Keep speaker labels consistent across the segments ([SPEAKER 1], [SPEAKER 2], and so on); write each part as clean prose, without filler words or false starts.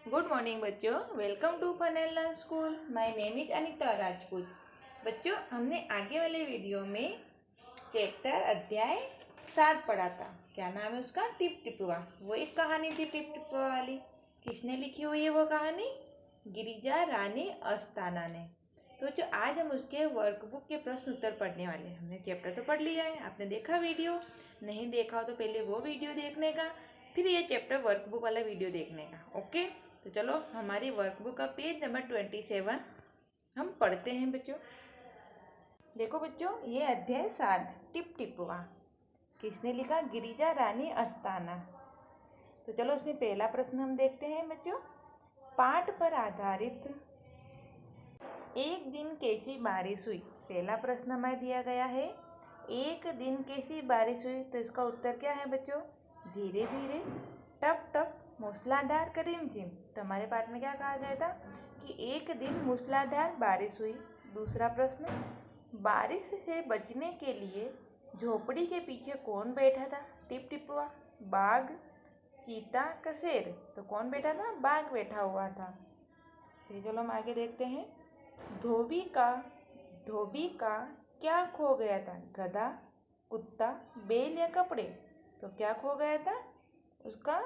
[SPEAKER 1] Good morning बच्चों, welcome to Funnel Learn School. My name is Anita Rajput. बच्चों, हमने आगे वाले वीडियो में चैप्टर अध्याय 7 पढ़ा था। क्या नाम है उसका? टिप टिपुआ। वो एक कहानी थी टिप टिपुआ वाली। किसने लिखी हुई है वो कहानी? गिरिजा रानी अस्थाना ने। तो जो आज हम उसके वर्कबुक के प्रश्न उत्तर पढ़ने वाले हैं। हमने चैप्टर तो पढ़ लिया है, आपने देखा वीडियो। नहीं देखा हो तो पहले वो वीडियो देखने का, फिर ये चैप्टर वर्कबुक वाला वीडियो देखने का। ओके, तो चलो हमारी वर्कबुक का पेज नंबर 27 हम पढ़ते हैं बच्चों। देखो बच्चों, ये अध्याय 7 टिप टिपुआ। किसने लिखा? गिरिजा रानी अस्थाना। तो चलो उसमें पहला प्रश्न हम देखते हैं बच्चों। पाठ पर आधारित एक दिन कैसी बारिश हुई। पहला प्रश्न हमें दिया गया है, एक दिन कैसी बारिश हुई। तो इसका उत्तर क्या है बच्चों? धीरे धीरे, टप टप, मूसलाधार, करीमझीम। तो हमारे पाठ में क्या कहा गया था कि एक दिन मूसलाधार बारिश हुई। दूसरा प्रश्न, बारिश से बचने के लिए झोपड़ी के पीछे कौन बैठा था? टिप टिपुआ। बाघ, चीता, कसेर। तो कौन बैठा था? बाघ बैठा हुआ था। फिर चलो हम आगे देखते हैं। धोबी का क्या खो गया था? गधा, कुत्ता, बैल या कपड़े। तो क्या खो गया था? उसका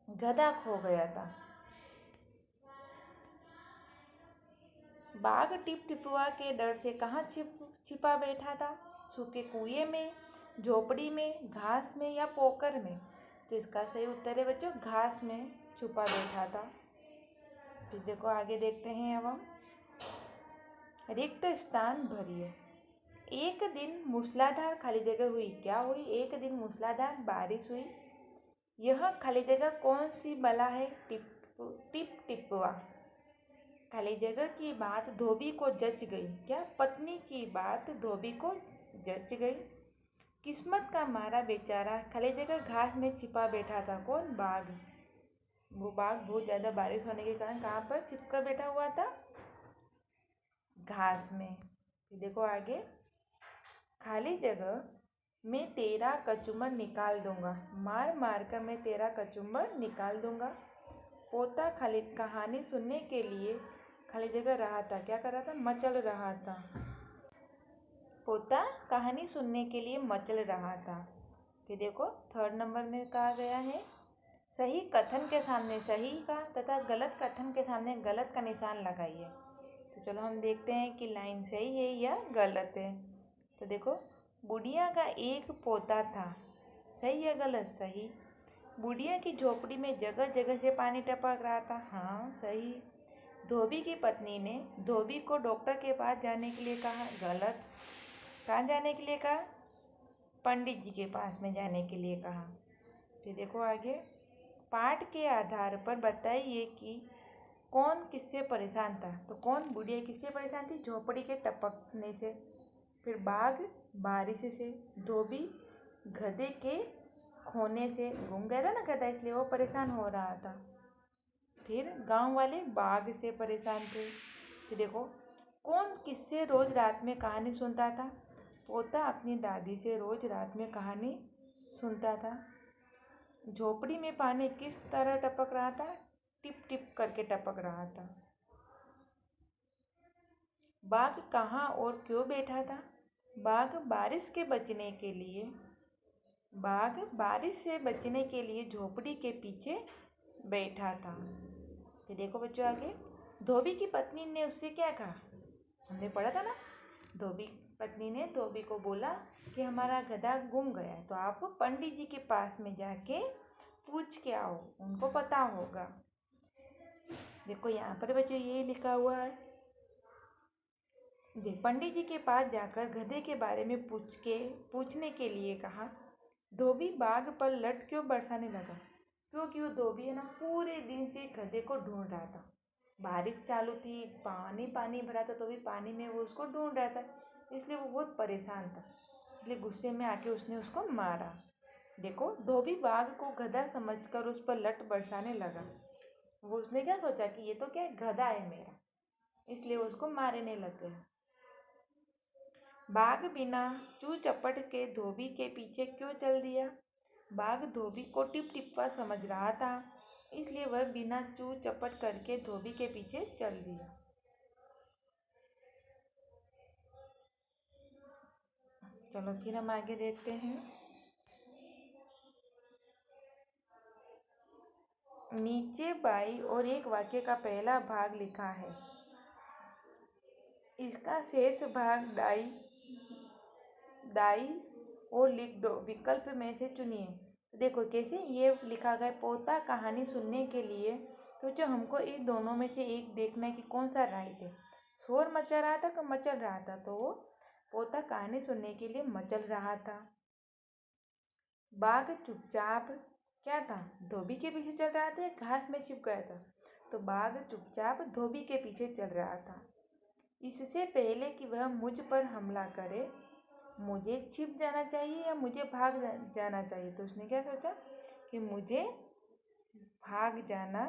[SPEAKER 1] गधा खो गया था। बाघ टिप टिपुआ के डर से कहाँ छिपा बैठा था? सूखे कुएं में, झोपड़ी में, घास में या पोकर में। तो इसका सही उत्तर है बच्चों, घास में छुपा बैठा था। फिर देखो आगे देखते हैं अब हम। रिक्त स्थान भरिए। एक दिन मूसलाधार खाली जगह हुई। क्या हुई? एक दिन मूसलाधार बारिश हुई। यह खाली जगह कौन सी बला है? टिप टिपुआ। खाली जगह की बात धोबी को जच गई। क्या? पत्नी की बात धोबी को जच गई। किस्मत का मारा बेचारा खाली जगह घास में छिपा बैठा था। कौन? बाघ। वो बाघ बहुत ज़्यादा बारिश होने के कारण कहाँ पर छिपकर बैठा हुआ था? घास में। फिर देखो आगे। खाली जगह मैं तेरा कचूमर निकाल दूंगा। मार मार कर मैं तेरा कचूमर निकाल दूंगा। पोता खाली कहानी सुनने के लिए खाली जगह रहा था। क्या कर रहा था? मचल रहा था। पोता कहानी सुनने के लिए मचल रहा था। फिर देखो थर्ड नंबर में कहा गया है, सही कथन के सामने सही का तथा गलत कथन के सामने गलत का निशान लगाइए। तो चलो हम देखते हैं कि लाइन सही है या गलत है। तो देखो, बुढ़िया का एक पोता था। सही या गलत? सही। बुढ़िया की झोपड़ी में जगह जगह से पानी टपक रहा था। हाँ, सही। धोबी की पत्नी ने धोबी को डॉक्टर के पास जाने के लिए कहा। गलत। कहाँ जाने के लिए कहा? पंडित जी के पास में जाने के लिए कहा। फिर देखो आगे। पाठ के आधार पर बताइए कि कौन किससे परेशान था। तो कौन? बुढ़िया किससे परेशान थी? झोपड़ी के टपकने से। फिर बाघ बारिश से। धोबी गधे के खोने से, गुम गया था ना गधा, इसलिए वो परेशान हो रहा था। फिर गांव वाले बाघ से परेशान थे। फिर देखो, कौन किससे रोज रात में कहानी सुनता था? पोता अपनी दादी से रोज रात में कहानी सुनता था। झोपड़ी में पानी किस तरह टपक रहा था? टिप टिप करके टपक रहा था। बाघ कहाँ और क्यों बैठा था? बाघ बारिश से बचने के लिए झोपड़ी के पीछे बैठा था। तो देखो बच्चों आगे। धोबी की पत्नी ने उससे क्या कहा? हमने पढ़ा था ना। धोबी पत्नी ने धोबी को बोला कि हमारा गधा गुम गया है, तो आप पंडित जी के पास में जाके पूछ के आओ, उनको पता होगा। देखो यहाँ पर बच्चों ये लिखा हुआ है। पंडित जी के पास जाकर गधे के बारे में पूछने के लिए कहा। धोबी बाघ पर लट क्यों बरसाने लगा? क्योंकि वो धोबी है ना, पूरे दिन से गधे को ढूंढ रहा था। बारिश चालू थी, पानी पानी भरा था, तो भी पानी में वो उसको ढूंढ रहा था, इसलिए वो बहुत परेशान था। इसलिए गुस्से में आके उसने उसको मारा। देखो, धोबी बाघ को गधा समझकर उस पर लट बरसाने लगा। उसने क्या सोचा कि ये तो क्या है, गधा है मेरा, इसलिए उसको मारने लग गया। बाघ बिना चू चपट के धोबी के पीछे क्यों चल दिया? बाघ धोबी को टिप टिप्पा समझ रहा था। इसलिए वह बिना चू चपट करके धोबी के पीछे चल दिया। चलो फिर हम आगे देखते हैं। नीचे बाई और एक वाक्य का पहला भाग लिखा है, इसका शेष भाग दाई और लिख दो, विकल्प में से चुनिए। देखो कैसे ये लिखा गया, पोता कहानी सुनने के लिए। तो जो हमको इन दोनों में से एक देखना है कि कौन सा राइट है। शोर मचा रहा था कि मचल रहा था, तो वो पोता कहानी सुनने के लिए मचल रहा था। बाघ चुपचाप क्या था, धोबी के पीछे चल रहा था या घास में छिप गया था। तो बाघ चुपचाप धोबी के पीछे चल रहा था। इससे पहले कि वह मुझ पर हमला करे, मुझे छिप जाना चाहिए या मुझे भाग जाना चाहिए। तो उसने क्या सोचा कि मुझे भाग जाना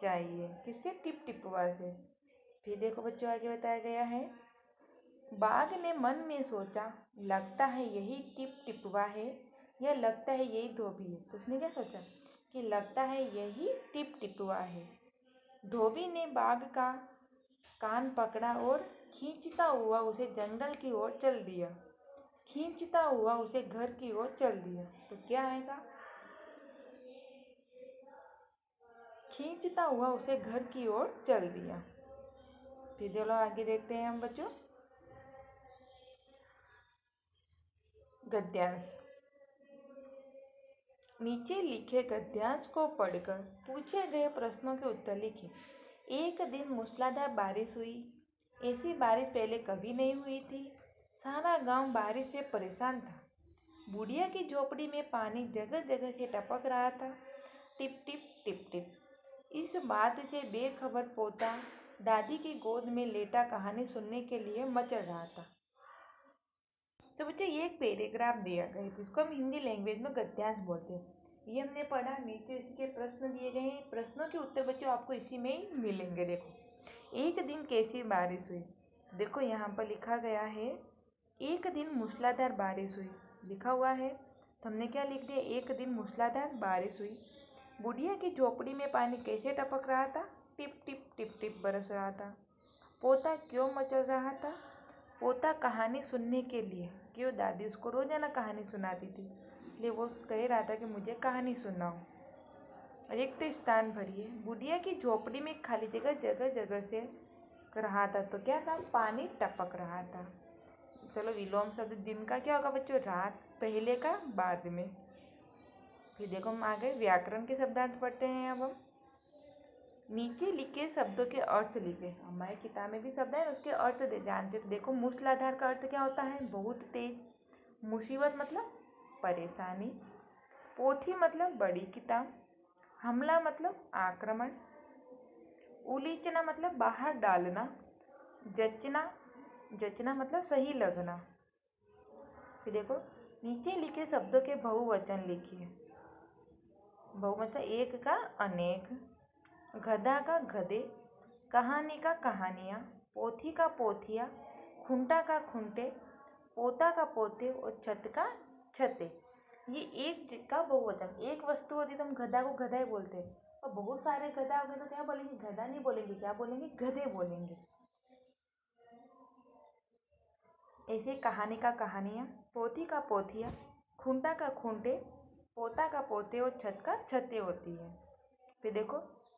[SPEAKER 1] चाहिए। किससे? टिप टिपवा से। फिर देखो बच्चों आगे बताया गया है, बाघ ने मन में सोचा, लगता है यही टिप टिपवा है या लगता है यही धोबी है। तो उसने क्या सोचा कि लगता है यही टिप टिपवा है। धोबी ने बाघ का कान पकड़ा और खींचता हुआ उसे जंगल की ओर चल दिया। खींचता हुआ उसे घर की ओर चल दिया। तो क्या आएगा? खींचता हुआ उसे घर की ओर चल दिया। फिर चलो आगे देखते हैं हम बच्चों गद्यांश। नीचे लिखे गद्यांश को पढ़कर पूछे गए प्रश्नों के उत्तर लिखें। एक दिन मूसलाधार बारिश हुई। ऐसी बारिश पहले कभी नहीं हुई थी। सारा गांव बारिश से परेशान था। बुढ़िया की झोपड़ी में पानी जगह जगह से टपक रहा था, टिप टिप टिप टिप। इस बात से बेखबर पोता दादी की गोद में लेटा कहानी सुनने के लिए मचल रहा था। तो बच्चों ये एक पैराग्राफ दिया गया है, जिसको हम हिंदी लैंग्वेज में गद्यांश बोलते हैं। ये हमने पढ़ा, नीचे इसके प्रश्न दिए गए हैं। प्रश्नों के उत्तर बच्चों आपको इसी में ही मिलेंगे। देखो एक दिन कैसी बारिश हुई। देखो यहाँ पर लिखा गया है एक दिन मूसलाधार बारिश हुई, लिखा हुआ है। तो हमने क्या लिख दिया, एक दिन मूसलाधार बारिश हुई। बुढ़िया की झोपड़ी में पानी कैसे टपक रहा था, टिप टिप टिप टिप बरस रहा था। पोता क्यों मचल रहा था, पोता कहानी सुनने के लिए, क्यों दादी उसको रोजाना कहानी सुनाती थी, इसलिए वो कह रहा था कि मुझे कहानी सुनाओ। रिक्त स्थान भरिए। बुढ़िया की झोपड़ी में खाली जगह जगह जगह से रहा था, तो क्या था, पानी टपक रहा था। चलो विलोम शब्द दिन का क्या होगा बच्चों, रात, पहले का बाद में। फिर देखो हम आगे व्याकरण के शब्दार्थ पढ़ते हैं। अब हम नीचे लिखे शब्दों के अर्थ लिखे। हमारी किताब में भी शब्द है, उसके अर्थ दे जानते। तो देखो मूसलाधार का अर्थ क्या होता है, बहुत तेज। मुसीबत मतलब परेशानी। पोथी मतलब बड़ी किताब। हमला मतलब आक्रमण। उलीचना मतलब बाहर डालना। जचना मतलब सही लगना। फिर देखो नीचे लिखे शब्दों के बहुवचन लिखिए। बहु मतलब एक का अनेक, गधा का गधे, कहानी का कहानियाँ, पोथी का पोथिया, खुंटा का खुंटे, पोता का पोते और छत का छते। ये एक का बहुवचन। एक वस्तु होती तो हम गधा को गधा ही बोलते हैं, और बहुत सारे गधा हो गए तो क्या बोलेंगे, गधा नहीं बोलेंगे, क्या बोलेंगे, गधे बोलेंगे। ऐसे कहानी का कहानियाँ, पोथी का पोथिया, खुंटा का खूंटे, पोता का पोते और छत का छतें होती है। फिर देखो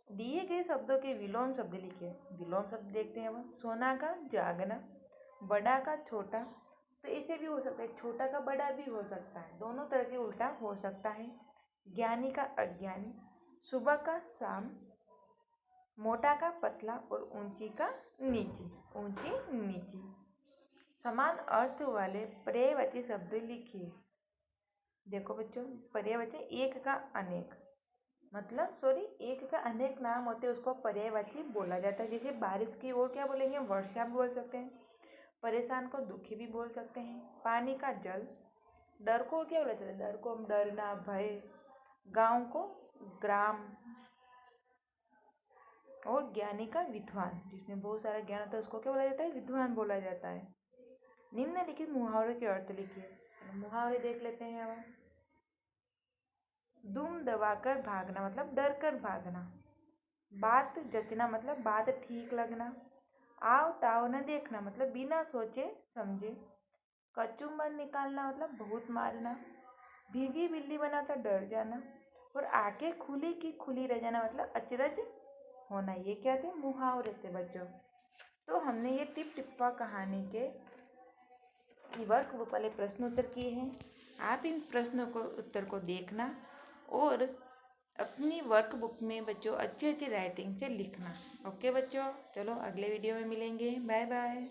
[SPEAKER 1] दिए गए शब्दों के विलोम शब्द लिखिए। विलोम शब्द देखते हैं हम। सोना का जागना, बड़ा का छोटा, तो ऐसे भी हो सकता है, छोटा का बड़ा भी हो सकता है, दोनों तरह के उल्टा हो सकता है। ज्ञानी का अज्ञानी, सुबह का शाम, मोटा का पतला और ऊंची का नीची, ऊंची नीची। समान अर्थ वाले पर्यायवाची शब्द लिखिए। देखो बच्चों पर्यायवाची एक का अनेक, मतलब एक का अनेक नाम होते हैं, उसको पर्यायवाची बोला जाता है। जैसे बारिश की ओर क्या बोलेंगे, वर्षा बोल सकते हैं। परेशान को दुखी भी बोल सकते हैं। पानी का जल। डर को क्या बोला जाता है, डर को हम डरना, भय। गांव को ग्राम। और ज्ञानी का विद्वान, जिसमें बहुत सारा ज्ञान होता है उसको क्या बोला जाता है, विद्वान बोला जाता है। निम्नलिखित मुहावरे के अर्थ लिखिए। मुहावरे देख लेते हैं अब। दुम दबाकर भागना मतलब डर कर भागना। बात जचना मतलब बात ठीक लगना। आव ताव न देखना मतलब बिना सोचे समझे। कचूमर निकालना मतलब बहुत मारना। भीगी बिल्ली बनाता डर जाना। और आंखें खुली की खुली रह जाना मतलब अचरज होना। ये क्या थे? मुहावरे थे बच्चों। तो हमने ये टिप टिप्पा कहानी के वर्क बुक वाले प्रश्न उत्तर किए हैं। आप इन प्रश्नों को उत्तर को देखना और अपनी वर्क बुक में बच्चों अच्छी अच्छी राइटिंग से लिखना। ओके बच्चों, चलो अगले वीडियो में मिलेंगे। Bye bye.